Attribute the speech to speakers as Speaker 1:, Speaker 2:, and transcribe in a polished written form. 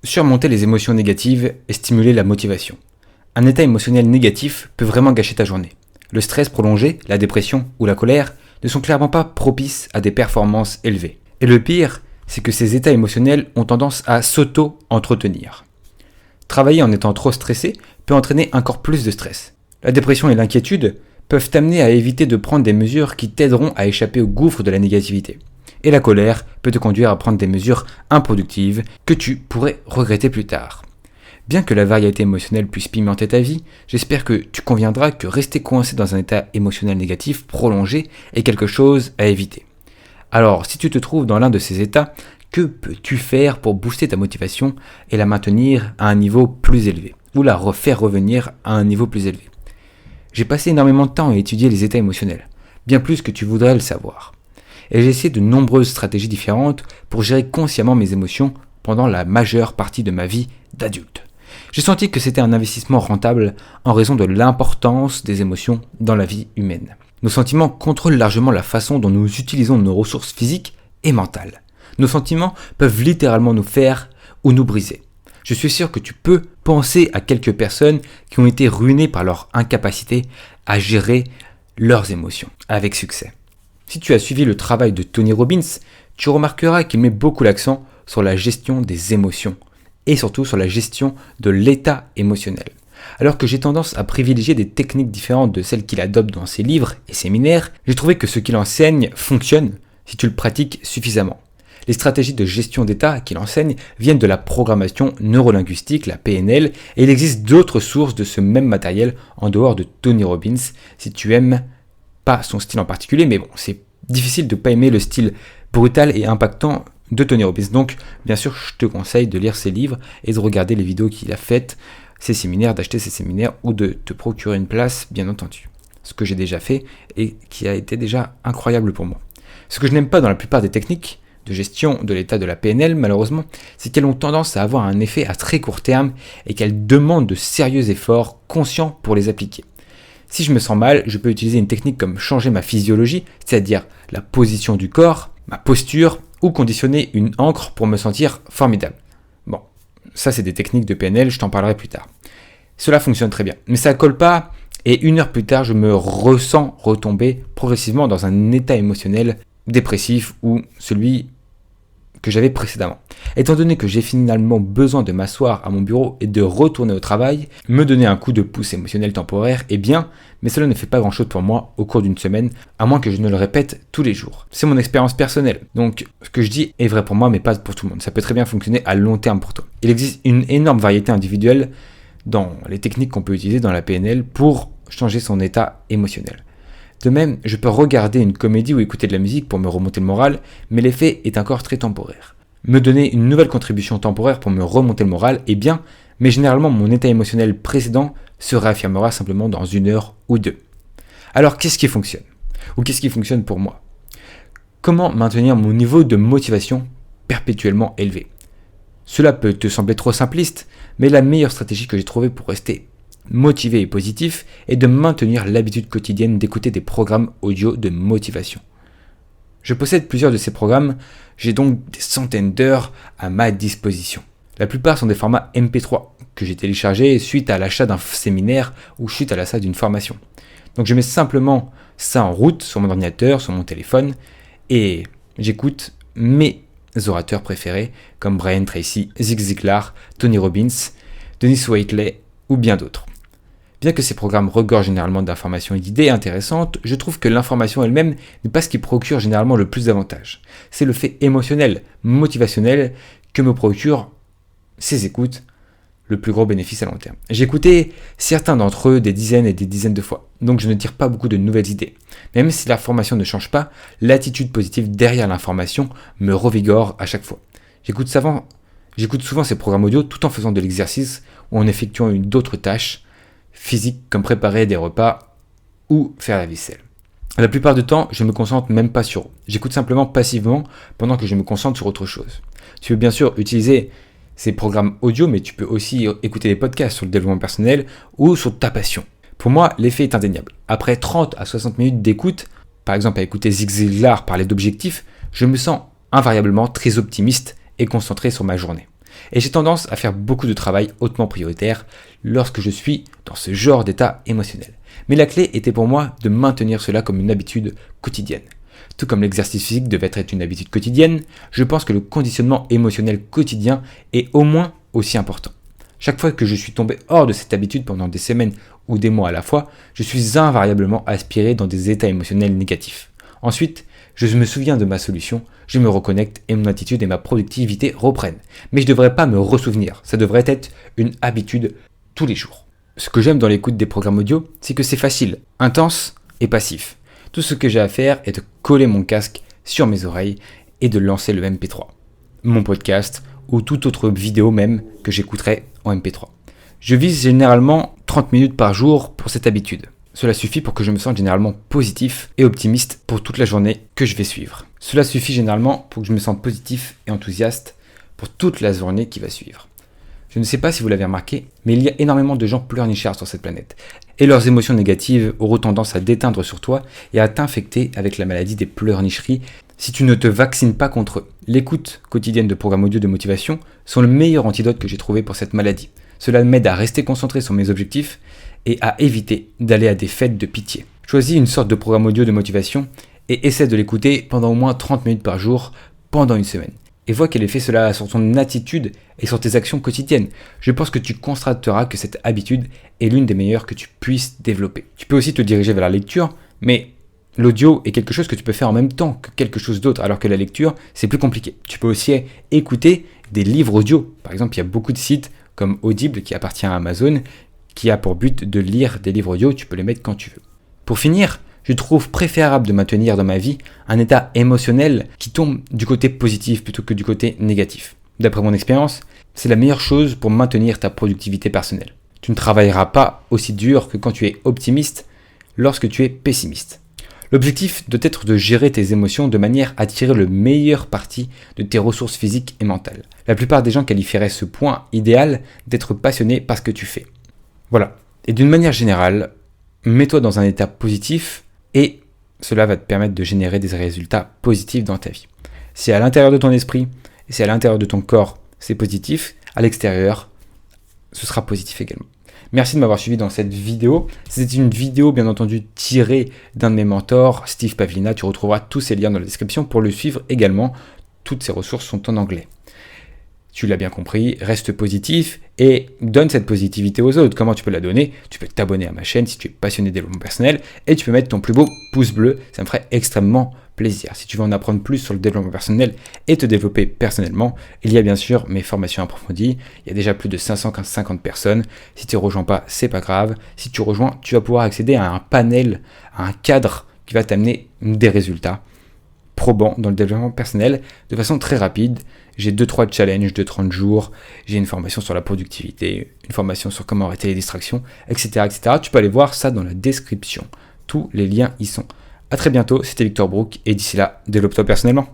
Speaker 1: surmonter les émotions négatives et stimuler la motivation. Un état émotionnel négatif peut vraiment gâcher ta journée. Le stress prolongé, la dépression ou la colère ne sont clairement pas propices à des performances élevées. Et le pire, c'est que ces états émotionnels ont tendance à s'auto-entretenir. Travailler en étant trop stressé peut entraîner encore plus de stress. La dépression et l'inquiétude peuvent t'amener à éviter de prendre des mesures qui t'aideront à échapper au gouffre de la négativité. Et la colère peut te conduire à prendre des mesures improductives que tu pourrais regretter plus tard. Bien que la variété émotionnelle puisse pimenter ta vie, j'espère que tu conviendras que rester coincé dans un état émotionnel négatif prolongé est quelque chose à éviter. Alors, si tu te trouves dans l'un de ces états, que peux-tu faire pour booster ta motivation et la maintenir à un niveau plus élevé, ou la refaire revenir à un niveau plus élevé? J'ai passé énormément de temps à étudier les états émotionnels, bien plus que tu voudrais le savoir. Et j'ai essayé de nombreuses stratégies différentes pour gérer consciemment mes émotions pendant la majeure partie de ma vie d'adulte. J'ai senti que c'était un investissement rentable en raison de l'importance des émotions dans la vie humaine. Nos sentiments contrôlent largement la façon dont nous utilisons nos ressources physiques et mentales. Nos sentiments peuvent littéralement nous faire ou nous briser. Je suis sûr que tu peux penser à quelques personnes qui ont été ruinées par leur incapacité à gérer leurs émotions avec succès. Si tu as suivi le travail de Tony Robbins, tu remarqueras qu'il met beaucoup l'accent sur la gestion des émotions et surtout sur la gestion de l'état émotionnel. Alors que j'ai tendance à privilégier des techniques différentes de celles qu'il adopte dans ses livres et séminaires, j'ai trouvé que ce qu'il enseigne fonctionne si tu le pratiques suffisamment. Les stratégies de gestion d'état qu'il enseigne viennent de la programmation neurolinguistique, la PNL, et il existe d'autres sources de ce même matériel en dehors de Tony Robbins si tu aimes pas son style en particulier, mais bon, c'est difficile de ne pas aimer le style brutal et impactant de Tony Robbins. Donc, bien sûr, je te conseille de lire ses livres et de regarder les vidéos qu'il a faites, ses séminaires, d'acheter ses séminaires ou de te procurer une place, bien entendu. Ce que j'ai déjà fait et qui a été déjà incroyable pour moi. Ce que je n'aime pas dans la plupart des techniques de gestion de l'état de la PNL, malheureusement, c'est qu'elles ont tendance à avoir un effet à très court terme et qu'elles demandent de sérieux efforts conscients pour les appliquer. Si je me sens mal, je peux utiliser une technique comme changer ma physiologie, c'est-à-dire la position du corps, ma posture, ou conditionner une encre pour me sentir formidable. Bon, ça c'est des techniques de PNL, je t'en parlerai plus tard. Cela fonctionne très bien, mais ça ne colle pas, et 1 heure plus tard, je me ressens retomber progressivement dans un état émotionnel dépressif ou celui que j'avais précédemment. Étant donné que j'ai finalement besoin de m'asseoir à mon bureau et de retourner au travail, me donner un coup de pouce émotionnel temporaire est bien, mais cela ne fait pas grand chose pour moi au cours d'une semaine, à moins que je ne le répète tous les jours. C'est mon expérience personnelle, donc ce que je dis est vrai pour moi mais pas pour tout le monde. Ça peut très bien fonctionner à long terme pour toi. Il existe une énorme variété individuelle dans les techniques qu'on peut utiliser dans la PNL pour changer son état émotionnel. De même, je peux regarder une comédie ou écouter de la musique pour me remonter le moral, mais l'effet est encore très temporaire. Me donner une nouvelle contribution temporaire pour me remonter le moral est bien, mais généralement mon état émotionnel précédent se réaffirmera simplement dans 1 heure ou 2. Alors qu'est-ce qui fonctionne? Ou qu'est-ce qui fonctionne pour moi? Comment maintenir mon niveau de motivation perpétuellement élevé? Cela peut te sembler trop simpliste, mais la meilleure stratégie que j'ai trouvée pour rester motivé et positif est de maintenir l'habitude quotidienne d'écouter des programmes audio de motivation. Je possède plusieurs de ces programmes, j'ai donc des centaines d'heures à ma disposition. La plupart sont des formats MP3 que j'ai téléchargés suite à l'achat d'un séminaire ou suite à l'achat d'une formation. Donc je mets simplement ça en route sur mon ordinateur, sur mon téléphone et j'écoute mes orateurs préférés comme Brian Tracy, Zig Ziglar, Tony Robbins, Dennis Waitley ou bien d'autres. Bien que ces programmes regorgent généralement d'informations et d'idées intéressantes, je trouve que l'information elle-même n'est pas ce qui procure généralement le plus d'avantages. C'est le fait émotionnel, motivationnel que me procure ces écoutes le plus gros bénéfice à long terme. J'ai écouté certains d'entre eux des dizaines et des dizaines de fois, donc je ne tire pas beaucoup de nouvelles idées. Même si l'information ne change pas, l'attitude positive derrière l'information me revigore à chaque fois. J'écoute souvent ces programmes audio tout en faisant de l'exercice ou en effectuant d'autres tâches physiques comme préparer des repas ou faire la vaisselle. La plupart du temps, je ne me concentre même pas sur eux. J'écoute simplement passivement pendant que je me concentre sur autre chose. Tu peux bien sûr utiliser ces programmes audio, mais tu peux aussi écouter des podcasts sur le développement personnel ou sur ta passion. Pour moi, l'effet est indéniable. Après 30 à 60 minutes d'écoute, par exemple à écouter Zig Ziglar parler d'objectifs, je me sens invariablement très optimiste et concentré sur ma journée. Et j'ai tendance à faire beaucoup de travail hautement prioritaire lorsque je suis dans ce genre d'état émotionnel. Mais la clé était pour moi de maintenir cela comme une habitude quotidienne. Tout comme l'exercice physique devait être une habitude quotidienne, je pense que le conditionnement émotionnel quotidien est au moins aussi important. Chaque fois que je suis tombé hors de cette habitude pendant des semaines ou des mois à la fois, je suis invariablement aspiré dans des états émotionnels négatifs. Ensuite, je me souviens de ma solution, je me reconnecte et mon attitude et ma productivité reprennent. Mais je ne devrais pas me ressouvenir, ça devrait être une habitude tous les jours. Ce que j'aime dans l'écoute des programmes audio, c'est que c'est facile, intense et passif. Tout ce que j'ai à faire est de coller mon casque sur mes oreilles et de lancer le MP3, mon podcast ou toute autre vidéo même que j'écouterai en MP3. Je vise généralement 30 minutes par jour pour cette habitude. Cela suffit pour que je me sente généralement positif et optimiste pour toute la journée que je vais suivre. Cela suffit généralement pour que je me sente positif et enthousiaste pour toute la journée qui va suivre. Je ne sais pas si vous l'avez remarqué, mais il y a énormément de gens pleurnichards sur cette planète. Et leurs émotions négatives auront tendance à déteindre sur toi et à t'infecter avec la maladie des pleurnicheries si tu ne te vaccines pas contre eux. L'écoute quotidienne de programmes audio de motivation sont le meilleur antidote que j'ai trouvé pour cette maladie. Cela m'aide à rester concentré sur mes objectifs et à éviter d'aller à des fêtes de pitié. Choisis une sorte de programme audio de motivation et essaie de l'écouter pendant au moins 30 minutes par jour pendant une semaine. Et vois quel effet cela a sur ton attitude et sur tes actions quotidiennes. Je pense que tu constateras que cette habitude est l'une des meilleures que tu puisses développer. Tu peux aussi te diriger vers la lecture, mais l'audio est quelque chose que tu peux faire en même temps que quelque chose d'autre, alors que la lecture, c'est plus compliqué. Tu peux aussi écouter des livres audio. Par exemple, il y a beaucoup de sites comme Audible qui appartient à Amazon, qui a pour but de lire des livres audio, tu peux les mettre quand tu veux. Pour finir, je trouve préférable de maintenir dans ma vie un état émotionnel qui tombe du côté positif plutôt que du côté négatif. D'après mon expérience, c'est la meilleure chose pour maintenir ta productivité personnelle. Tu ne travailleras pas aussi dur que quand tu es optimiste lorsque tu es pessimiste. L'objectif doit être de gérer tes émotions de manière à tirer le meilleur parti de tes ressources physiques et mentales. La plupart des gens qualifieraient ce point idéal d'être passionné par ce que tu fais. Voilà. Et d'une manière générale, mets-toi dans un état positif et cela va te permettre de générer des résultats positifs dans ta vie. Si à l'intérieur de ton esprit et si à l'intérieur de ton corps c'est positif, à l'extérieur, ce sera positif également. Merci de m'avoir suivi dans cette vidéo. C'est une vidéo bien entendu tirée d'un de mes mentors, Steve Pavlina. Tu retrouveras tous ces liens dans la description pour le suivre également. Toutes ces ressources sont en anglais. Tu l'as bien compris, reste positif et donne cette positivité aux autres. Comment tu peux la donner? Tu peux t'abonner à ma chaîne si tu es passionné de développement personnel et tu peux mettre ton plus beau pouce bleu, ça me ferait extrêmement plaisir. Si tu veux en apprendre plus sur le développement personnel et te développer personnellement, il y a bien sûr mes formations approfondies. Il y a déjà plus de 550 personnes. Si tu ne rejoins pas, c'est pas grave. Si tu rejoins, tu vas pouvoir accéder à un panel, à un cadre qui va t'amener des résultats probants dans le développement personnel de façon très rapide. J'ai 2-3 challenges de 30 jours, j'ai une formation sur la productivité, une formation sur comment arrêter les distractions, etc., etc. Tu peux aller voir ça dans la description. Tous les liens y sont. A très bientôt, c'était Victor Brook et d'ici là, développe-toi personnellement.